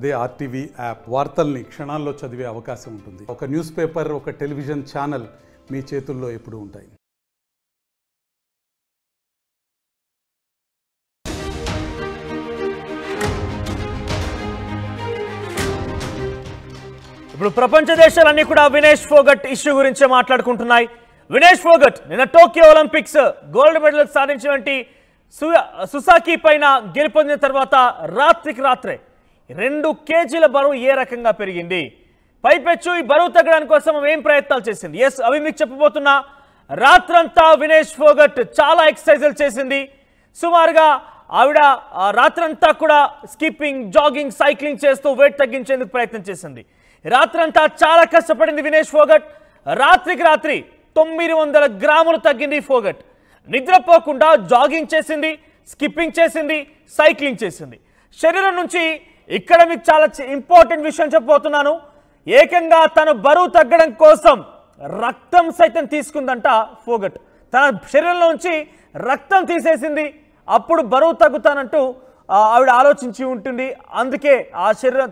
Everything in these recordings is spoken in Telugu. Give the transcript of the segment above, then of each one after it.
అదే ఆర్టీవీ యాప్ వార్తల్ని క్షణాల్లో చదివే అవకాశం ఉంటుంది. ఒక న్యూస్ పేపర్, ఒక టెలివిజన్ ఛానల్ మీ చేతుల్లో ఎప్పుడూ ఉంటాయి. ఇప్పుడు ప్రపంచ దేశాలన్నీ కూడా వినేష్ ఫోగట్ ఇష్యూ గురించి మాట్లాడుకుంటున్నాయి. వినేష్ ఫోగట్ నిన్న టోక్యో ఒలింపిక్స్ గోల్డ్ మెడల్ సాధించినటువంటి సుసాకి పైన గెలుపొందిన తర్వాత రాత్రికి రాత్రే 2 కేజీల బరువు ఏ రకంగా పెరిగింది, పైపెచ్చు ఈ బరువు తగ్గడానికి కోసం ఏం ప్రయత్నాలు చేసింది, ఎస్ అవి మీకు చెప్పబోతున్నా. రాత్రంతా వినేష్ ఫోగట్ చాలా ఎక్సర్సైజులు చేసింది. సుమారుగా ఆవిడ రాత్రంతా కూడా స్కిప్పింగ్, జాగింగ్, సైక్లింగ్ చేస్తూ వెయిట్ తగ్గించేందుకు ప్రయత్నం చేసింది. రాత్రంతా చాలా కష్టపడింది వినేష్ ఫోగట్. రాత్రికి రాత్రి 900 గ్రాములు తగ్గింది ఫోగట్. నిద్రపోకుండా జాగింగ్ చేసింది, స్కిప్పింగ్ చేసింది, సైక్లింగ్ చేసింది. శరీరం నుంచి ఇక్కడ మీకు చాలా ఇంపార్టెంట్ విషయం చెప్పబోతున్నాను. ఏకంగా తన బరువు తగ్గడం కోసం రక్తం సైతం తీసుకుందంట ఫోగట్. తన శరీరంలో నుంచి రక్తం తీసేసింది, అప్పుడు బరువు తగ్గుతానంటూ ఆవిడ ఆలోచించి ఉంటుంది. అందుకే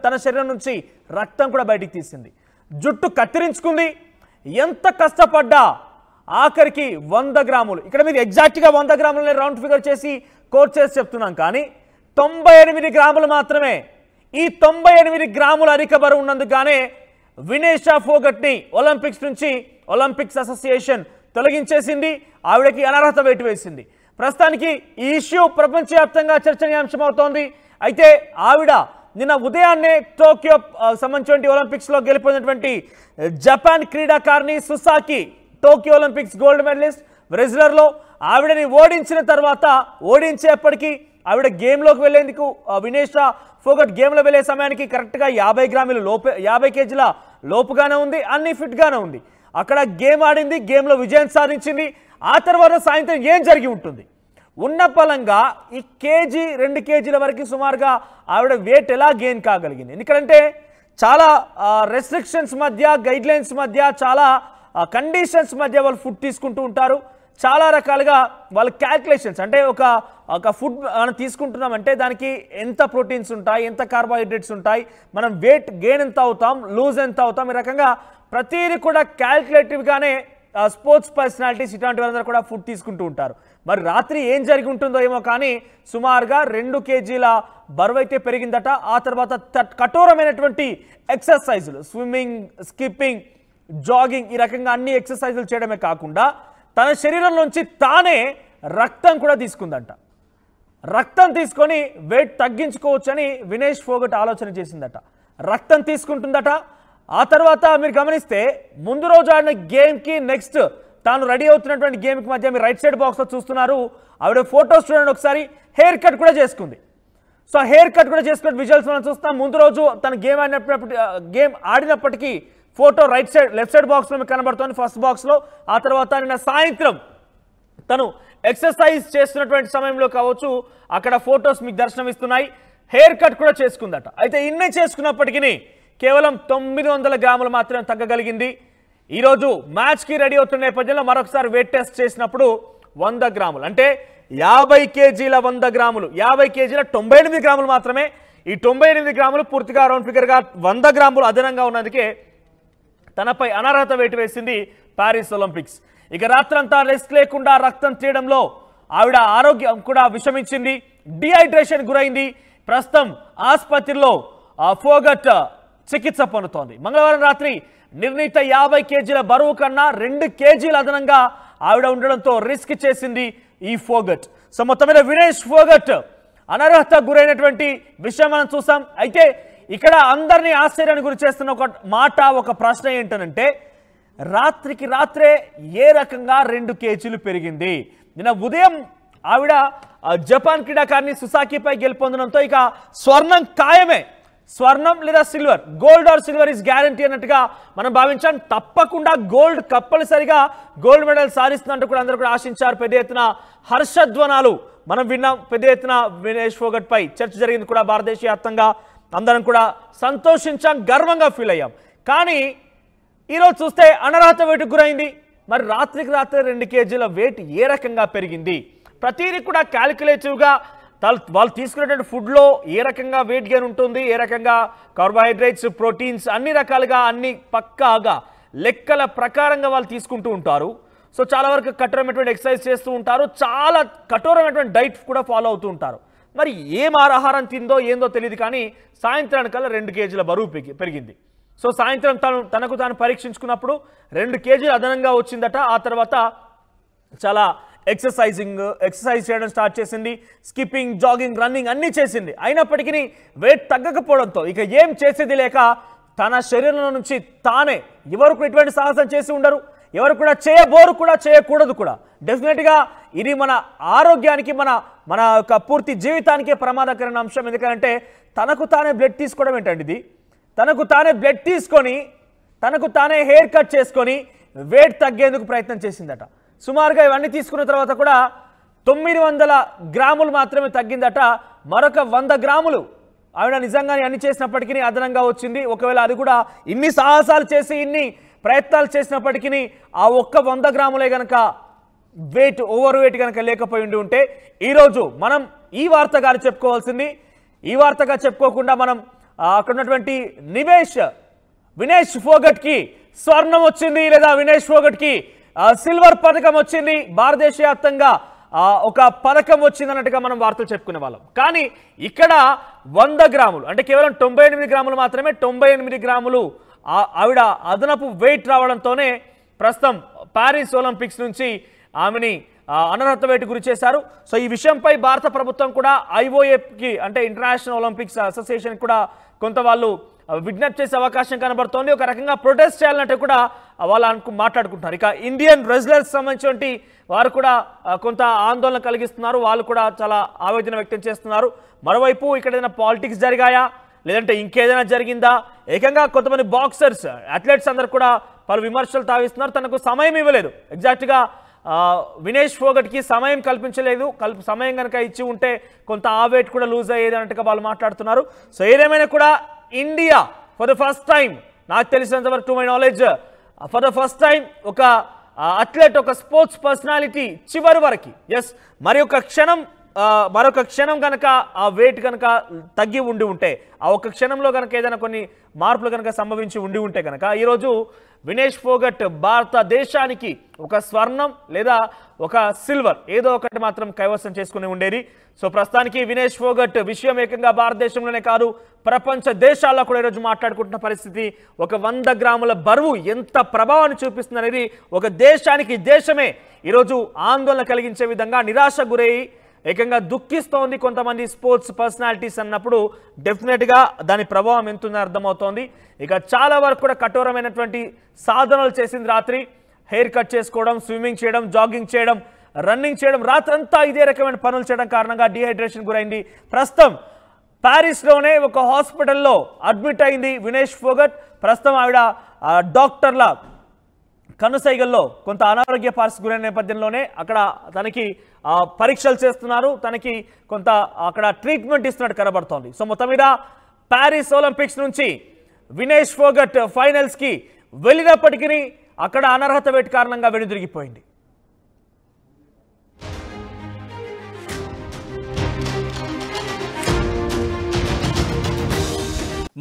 తన శరీరం నుంచి రక్తం కూడా బయటికి తీసింది. జుట్టు కత్తిరించుకుంది. ఎంత కష్టపడ్డా ఆఖరికి 100 గ్రాములు, ఇక్కడ మీరు ఎగ్జాక్ట్గా 100 గ్రాములని రౌండ్ ఫిగర్ చేసి కోట్ చేసి చెప్తున్నాం, కానీ 98 గ్రాములు మాత్రమే. ఈ 98 గ్రాముల అధిక బరువు ఉన్నందుకుగానే వినేష్ ఫోగట్ని ఒలింపిక్స్ నుంచి ఒలింపిక్స్ అసోసియేషన్ తొలగించేసింది. ఆవిడకి అనర్హత వేటు వేసింది. ప్రస్తుతానికి ఈ ఇష్యూ ప్రపంచవ్యాప్తంగా చర్చనీయాంశం అవుతోంది. అయితే ఆవిడ నిన్న ఉదయాన్నే టోక్యో సంబంధించిన ఒలింపిక్స్లో గెలుపొందినటువంటి జపాన్ క్రీడాకారిణి సుసాకి, టోక్యో ఒలింపిక్స్ గోల్డ్ మెడలిస్ట్ రెజ్లర్లో ఆవిడని ఓడించిన తర్వాత ఓడించేప్పటికీ ఆవిడ గేమ్లోకి వెళ్లేందుకు వినేష్ ఫోగట్ గేమ్లో వెళ్లే సమయానికి కరెక్ట్గా 50 గ్రాముల లోపే, 50 కేజీల లోపుగానే ఉంది. అన్ని ఫిట్గానే ఉంది. అక్కడ గేమ్ ఆడింది, గేమ్లో విజయం సాధించింది. ఆ తర్వాత సాయంత్రం ఏం జరిగి ఉంటుంది? ఉన్న పలంగా ఈ 1-2 కేజీల వరకు సుమారుగా ఆవిడ వెయిట్ ఎలా గెయిన్ కాగలిగింది? ఎందుకంటే చాలా రెస్ట్రిక్షన్స్ మధ్య, గైడ్లైన్స్ మధ్య, చాలా కండిషన్స్ మధ్య వాళ్ళు ఫుడ్ తీసుకుంటూ ఉంటారు. చాలా రకాలుగా వాళ్ళ క్యాల్కులేషన్స్, అంటే ఒక ఫుడ్ మనం తీసుకుంటున్నామంటే దానికి ఎంత ప్రోటీన్స్ ఉంటాయి, ఎంత కార్బోహైడ్రేట్స్ ఉంటాయి, మనం వెయిట్ గెయిన్ ఎంత అవుతాం, లూజ్ ఎంత అవుతాం, ఈ రకంగా ప్రతిదీ కూడా క్యాల్కులేటివ్గానే స్పోర్ట్స్ పర్సనాలిటీస్ ఇట్లాంటి వాళ్ళందరూ కూడా ఫుడ్ తీసుకుంటూ ఉంటారు. మరి రాత్రి ఏం జరిగి ఉంటుందో ఏమో, కానీ సుమారుగా 2 కేజీల బరువు అయితే పెరిగిందట. ఆ తర్వాత కఠోరమైనటువంటి ఎక్సర్సైజులు, స్విమ్మింగ్, స్కిప్పింగ్, జాగింగ్, ఈ రకంగా అన్ని ఎక్సర్సైజులు చేయడమే కాకుండా తన శరీరంలోంచి తానే రక్తం కూడా తీసుకుందంట. రక్తం తీసుకొని వెయిట్ తగ్గించుకోవచ్చని వినేష్ ఫోగట్ ఆలోచన చేసిందట. రక్తం తీసుకుంటుందట. ఆ తర్వాత మీరు గమనిస్తే ముందు రోజు ఆడిన గేమ్కి నెక్స్ట్ తాను రెడీ అవుతున్నటువంటి గేమ్కి మధ్య మీరు రైట్ సైడ్ బాక్స్లో చూస్తున్నారు. ఆవిడ ఫోటోస్ చూడండి ఒకసారి. హెయిర్ కట్ కూడా చేసుకుంది. సో హెయిర్ కట్ కూడా చేసుకున్న విజువల్స్ మనం చూస్తాం. ముందు రోజు తను గేమ్ ఆడినప్పటికీ ఫోటో లెఫ్ట్ సైడ్ బాక్స్లో మీకు కనబడుతుంది, ఫస్ట్ బాక్స్లో. ఆ తర్వాత నిన్న సాయంత్రం తను ఎక్సర్సైజ్ చేస్తున్నటువంటి సమయంలో కావచ్చు, అక్కడ ఫొటోస్ మీకు దర్శనమిస్తున్నాయి. హెయిర్ కట్ కూడా చేసుకుందట. అయితే ఇన్నే చేసుకున్నప్పటికీ కేవలం 900 గ్రాములు మాత్రమే తగ్గగలిగింది. ఈరోజు మ్యాచ్కి రెడీ అవుతున్న నేపథ్యంలో మరొకసారి వెయిట్ టెస్ట్ చేసినప్పుడు 100 గ్రాములు, అంటే 50 కేజీల 100 గ్రాములు, 50 కేజీల 98 గ్రాములు మాత్రమే. ఈ 98 గ్రాములు పూర్తిగా రౌండ్ ఫిగర్గా 100 గ్రాములు అదనంగా ఉన్నందుకే తనపై అనర్హత వేటు వేసింది ప్యారిస్ ఒలింపిక్స్. ఇక రాత్రంతా రెస్ట్ లేకుండా రక్తం తీయడంలో ఆవిడ ఆరోగ్యం కూడా విషమించింది. డిహైడ్రేషన్ గురైంది. ప్రస్తుతం ఆసుపత్రిలో ఫోగట్ చికిత్స పొందుతోంది. మంగళవారం రాత్రి నిర్ణీత 50 కేజీల బరువు కన్నా 2 కేజీల అదనంగా ఆవిడ ఉండడంతో రిస్క్ చేసింది ఈ ఫోగట్. సో మొత్తం మీద వినేష్ ఫోగట్ అనర్హత గురైనటువంటి విషయం మనం చూసాం. అయితే ఇక్కడ అందరినీ ఆశ్చర్యానికి గురి చేస్తున్న ఒక మాట, ఒక ప్రశ్న ఏంటనంటే, రాత్రికి రాత్రే ఏ రకంగా 2 కేజీలు పెరిగింది? నిన్న ఉదయం ఆవిడ జపాన్ క్రీడాకారిణి సుసాకిపై గెలుపొందడంతో ఇక స్వర్ణం ఖాయమే. స్వర్ణం లేదా silver, gold or silver is guarantee అన్నట్టుగా మనం భావించాం. తప్పకుండా గోల్డ్, కంపల్సరిగా గోల్డ్ మెడల్ సాధిస్తున్నట్టు కూడా అందరూ కూడా ఆశించారు. పెద్ద ఎత్తున హర్షధ్వనాలు మనం విన్నాం. పెద్ద ఎత్తున వినేష్ ఫోగట్ పై చర్చ జరిగింది కూడా భారతదేశ వ్యాప్తంగా. అందరం కూడా సంతోషించాం, గర్వంగా ఫీల్ అయ్యాం. కానీ ఈరోజు చూస్తే అనర్హత వేటుకు గురైంది. మరి రాత్రికి రాత్రి 2 కేజీల వెయిట్ ఏ రకంగా పెరిగింది? ప్రతిదీ కూడా క్యాలిక్యులేటివ్గా వాళ్ళు తీసుకునేటువంటి ఫుడ్లో ఏ రకంగా వెయిట్ గెయిన్ ఉంటుంది, ఏ రకంగా కార్బోహైడ్రేట్స్, ప్రోటీన్స్ అన్ని రకాలుగా అన్ని పక్కాగా లెక్కల ప్రకారంగా వాళ్ళు తీసుకుంటూ ఉంటారు. సో చాలా వరకు కఠోరమైనటువంటి ఎక్సర్సైజ్ చేస్తూ ఉంటారు, చాలా కఠోరమైనటువంటి డైట్ కూడా ఫాలో అవుతూ ఉంటారు. మరి ఏం ఆహారం తిందో ఏందో తెలియదు, కానీ సాయంత్రానికల్లా 2 కేజీల బరువు పెరిగింది. సో సాయంత్రం తనకు తాను పరీక్షించుకున్నప్పుడు 2 కేజీలు అదనంగా వచ్చిందట. ఆ తర్వాత చాలా ఎక్సర్సైజ్ చేయడం స్టార్ట్ చేసింది. స్కిప్పింగ్, జాగింగ్, రన్నింగ్ అన్నీ చేసింది. అయినప్పటికీ వెయిట్ తగ్గకపోవడంతో ఇక ఏం చేసేది లేక తన శరీరంలో నుంచి తానే, ఎవరు ఎటువంటి సాహసం చేసి ఉండరు, ఎవరు కూడా చేయబోరు కూడా, చేయకూడదు కూడా. డెఫినెట్గా ఇది మన ఆరోగ్యానికి, మన యొక్క పూర్తి జీవితానికే ప్రమాదకరమైన అంశం. ఎందుకంటే తనకు తానే బ్లడ్ తీసుకోవడం ఏంటండి ఇది? తనకు తానే బ్లడ్ తీసుకొని తనకు తానే హెయిర్ కట్ చేసుకొని వెయిట్ తగ్గేందుకు ప్రయత్నం చేసిందట. సుమారుగా ఇవన్నీ తీసుకున్న తర్వాత కూడా 900 గ్రాములు మాత్రమే తగ్గిందట. మరొక 100 గ్రాములు ఆవిడ నిజంగానే అన్ని చేసినప్పటికీ అదనంగా వచ్చింది. ఒకవేళ అది కూడా ఇన్ని సాహసాలు చేసి ఇన్ని ప్రయత్నాలు చేసినప్పటికీ ఆ ఒక్క 100 గ్రాములే కనుక ఓవర్ వెయిట్ కనుక లేకపోయి ఉంటే ఈరోజు మనం ఈ వార్తగా చెప్పుకోవాల్సింది. ఈ వార్తగా చెప్పుకోకుండా మనం అక్కడ ఉన్నటువంటి వినేష్ ఫోగట్కి స్వర్ణం వచ్చింది, లేదా వినేష్ ఫోగట్కి సిల్వర్ పథకం వచ్చింది, భారతదేశ వ్యాప్తంగా ఒక పథకం వచ్చింది అన్నట్టుగా మనం వార్తలు చెప్పుకునే వాళ్ళం. కానీ ఇక్కడ 100 గ్రాములు అంటే కేవలం 98 గ్రాములు మాత్రమే, 98 గ్రాములు ఆవిడ అదనపు వెయిట్ రావడంతోనే ప్రస్తుతం ప్యారిస్ ఒలింపిక్స్ నుంచి ఆమెని అనర్హత వేటు గురి చేశారు. సో ఈ విషయంపై భారత ప్రభుత్వం కూడా ఐఓఏకి అంటే ఇంటర్నేషనల్ ఒలింపిక్స్ అసోసియేషన్ కూడా కొంత వాళ్ళు విజ్ఞప్తి చేసే అవకాశం కనబడుతోంది. ఒక రకంగా ప్రొటెస్ట్ చేయాలంటే కూడా వాళ్ళు మాట్లాడుకుంటున్నారు. ఇక ఇండియన్ రెజ్లర్స్ సంబంధించి వారు కూడా కొంత ఆందోళన కలిగిస్తున్నారు, వాళ్ళు కూడా చాలా ఆవేదన వ్యక్తం చేస్తున్నారు. మరోవైపు ఇక్కడ ఏదైనా పాలిటిక్స్ జరిగాయా, లేదంటే ఇంకేదైనా జరిగిందా? ఏకంగా కొంతమంది బాక్సర్స్, అథ్లెట్స్ అందరు కూడా పలు విమర్శలు తావిస్తున్నారు. తనకు సమయం ఇవ్వలేదు, ఎగ్జాక్ట్గా వినేష్ ఫోగట్కి సమయం కల్పించలేదు. సమయం కనుక ఇచ్చి ఉంటే కొంత ఆ వెయిట్ కూడా లూజ్ అయ్యేది అన్నట్టుగా వాళ్ళు మాట్లాడుతున్నారు. సో ఏదేమైనా కూడా India for the first time, నాకు తెలిసినంత వరకు to my knowledge for the first time ఒక అథ్లెట్, ఒక స్పోర్ట్స్ పర్సనాలిటీ చివరి వరకు మరొక క్షణం కనుక ఆ వెయిట్ కనుక తగ్గి ఉంటే, ఆ ఒక్క క్షణంలో కనుక ఏదైనా కొన్ని మార్పులు కనుక సంభవించి ఉంటే కనుక ఈరోజు వినేష్ ఫోగట్ భారతదేశానికి ఒక స్వర్ణం లేదా ఒక సిల్వర్ ఏదో ఒకటి మాత్రం కైవసం చేసుకుని ఉండేది. సో ప్రస్తుతానికి వినేష్ ఫోగట్ విషయం ఏకంగా భారతదేశంలోనే కాదు, ప్రపంచ దేశాల్లో కూడా ఈరోజు మాట్లాడుకుంటున్న పరిస్థితి. ఒక 100 గ్రాముల బరువు ఎంత ప్రభావాన్ని చూపిస్తుంది అనేది ఒక దేశమే ఈరోజు ఆందోళన కలిగించే విధంగా నిరాశ గురయ్యి ఏకంగా దుఃఖిస్తోంది కొంతమంది స్పోర్ట్స్ పర్సనాలిటీస్ అన్నప్పుడు డెఫినెట్గా దాని ప్రభావం ఎంతుందో అర్థమవుతోంది. ఇక చాలా వరకు కూడా కఠోరమైనటువంటి సాధనలు చేసింది. రాత్రి హెయిర్ కట్ చేసుకోవడం, స్విమ్మింగ్ చేయడం, జాగింగ్ చేయడం, రన్నింగ్ చేయడం, రాత్రంతా ఇదే రకమైన పనులు చేయడం కారణంగా డీహైడ్రేషన్ గురైంది. ప్రస్తుతం ప్యారిస్లోనే ఒక హాస్పిటల్లో అడ్మిట్ అయింది వినేష్ ఫోగట్. ప్రస్తుతం ఆవిడ డాక్టర్ల కనుసైగల్లో కొంత అనారోగ్య పరిస్థితి గురైన నేపథ్యంలోనే అక్కడ తనకి పరీక్షలు చేస్తున్నారు, తనకి కొంత అక్కడ ట్రీట్మెంట్ ఇస్తున్నట్టు కనబడుతోంది. సో మొత్తం మీద ప్యారిస్ ఒలింపిక్స్ నుంచి వినేష్ ఫోగట్ ఫైనల్స్కి వెళ్ళినప్పటికీ అక్కడ అనర్హత వేటు కారణంగా వెనుదిరిగిపోయింది.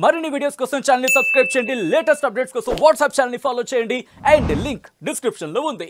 మరిన్ని వీడియోస్ కోసం ఛానల్ ని సబ్స్క్రైబ్ చేయండి, లేటెస్ట్ అప్డేట్స్ కోసం వాట్సాప్ ఛానల్ ని ఫాలో చేయండి అండ్ లింక్ డిస్క్రిప్షన్ లో ఉంది.